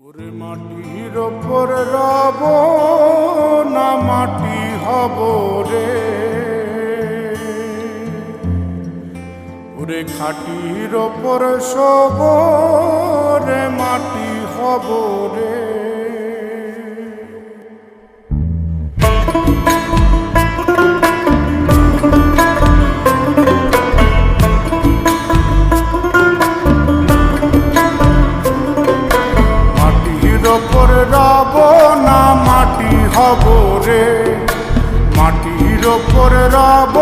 ওরে মাটির ওপর রব না মাটি হব রে, ওরে খাটির ওপর সব রে মাটি হব রে। ওপর রব না মাটি হব রে, মাটির ওপর রব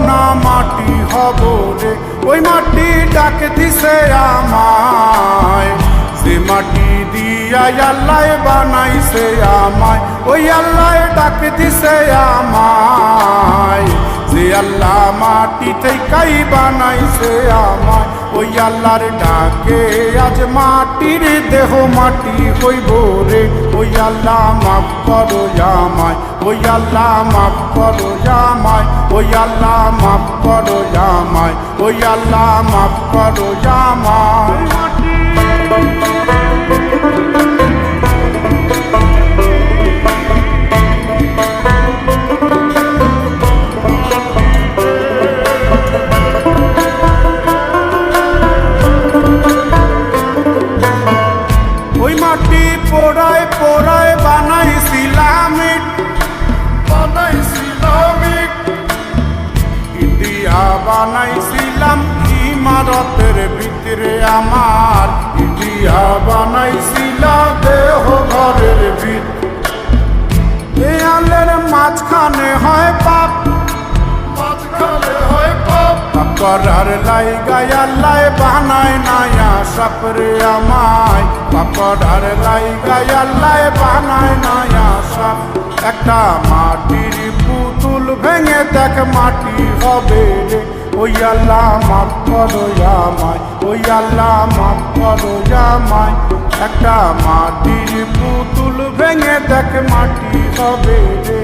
না মাটি হব রে। ওই মাটি ডাক দিছে আমায়, সে মাটি দিয়া আল্লাহ বানাইছে আমায়। ওই আল্লাহ ডাক দিছে আমায়, যে আল্লাহ মাটি থেকেই বানাইছে আমায়। ওই আল্লাহর ডাকে আজ মাটির দেহ মাটি হইব রে। ওই আল্লাহ মাফ করো আমায়, ওই আল্লাহ মাফ করো আমায়, ওই আল্লাহ মাফ করো আমায়, ওই আল্লাহ মাফ করো আমায়। পোড়ায় পোড়ায় বানাইছিলাম ইন্ডিয়া বানাইছিলাম ইমারতের ভিতরে আমার, ইন্ডিয়া বানাইছিলাম দেহ ঘরের ভিতরে। দেয়ালের মাঝখানে হয় পাপ, মাঝখানে হয় পাপ করার লাইগায় আল্লাহ বানায় নায়া সাপরে আমায়। পাকড়ার লাইগায় আল্লাহ বানায় নায়া সাপ। একটা মাটির পুতুল ভেঙে দেখ মাটি হবে রে। ওই আল্লাহ মাফ করো আমায়, ওই আল্লাহ মাফ করো আমায়। একটা মাটির পুতুল ভেঙে দেখ মাটি হবে রে।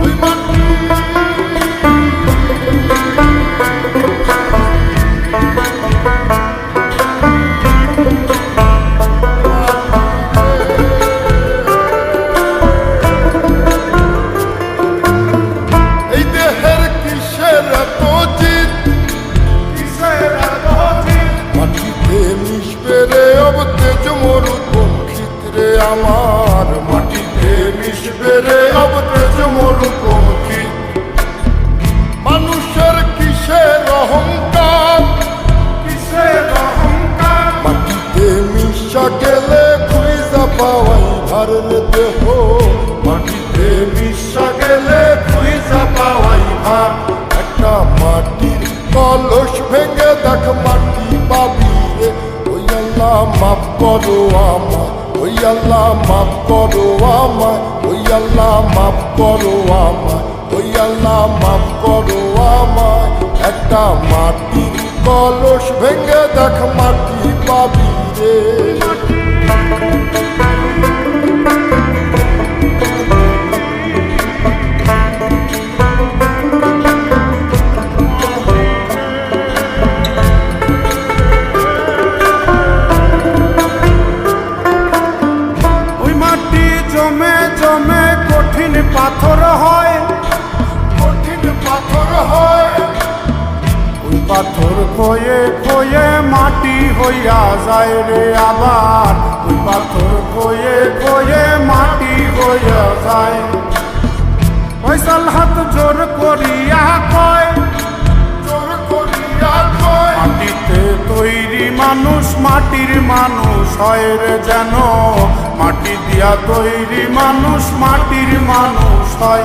ওই মাটি আমার মাটিতে মিশবে রে অবতেজ মরুপঙ্খী। মানুষের কিসের অহংকার, কিসের অহংকার মাটিতে মিশা গেলে খুঁজা পাওয়াই ভারের দেহ। মাটিতে মিশা গেলে খুঁজা পাওয়াই ভার। একটা মাটির কলস ভেঙে দেখ মাটি পাবি রে। ওই আল্লাহ মাফ করো আমায়, ওই আল্লাহ মাফ করো আমায়, ওই আল্লাহ মাফ করো আমায়, ওই আল্লাহ মাফ করো আমায়। একটা মাটির কলস ভেঙে দেখ মাটি পাবি রে। জমে জমে কঠিন পাথর হয়, কঠিন পাথর হয়। ওই পাথর খয়ে খয়ে মাটি হইয়া যায় রে আবার। ওই পাথর খয়ে খয়ে মাটি হইয়া যায়। ফয়সাল হাত জোর করিয়া কয়, জোর করিয়া কয় মাটিতে তৈরি মানুষ মাটির মানুষ হয় রে যেন। মাটি দিয়া তৈরি মানুষ মাটির মানুষ হয়।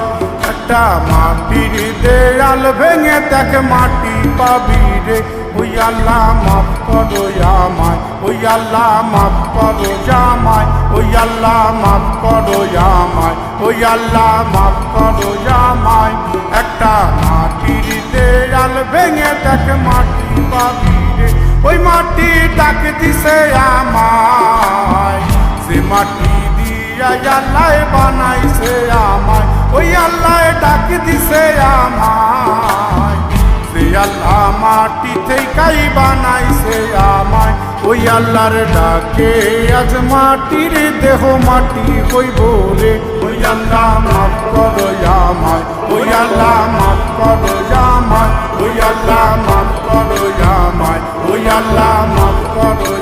একটা মাটির দেয়াল ভেঙে দেখ মাটি পাবি রে। ওই আল্লাহ মাফ করো আমায়, ওই আল্লাহ মাফ করো আমায়, ওই আল্লাহ মাফ করো আমায়, ওই আল্লাহ মাফ করো আমায়। একটা মাটির দেয়াল ভেঙে দেখ মাটি পাবি রে। ওই মাটি ডাক দিছে আমায়, যে মাটি দিয়া আল্লাহ বানাইছে আমায়। ওই আল্লাহ ডাক দিছে আমায়, যে আল্লাহ মাটি থেকেই বানাইছে আমায়। ওই আল্লাহর ডাকে আজ মাটির দেহ মাটি হইব রে। ওই আল্লাহ মাফ করো আমায়, ওই আল্লাহ মাফ করো আমায়, ওই আল্লাহ মাফ করো আমায়, ওই আল্লাহ মাফ করো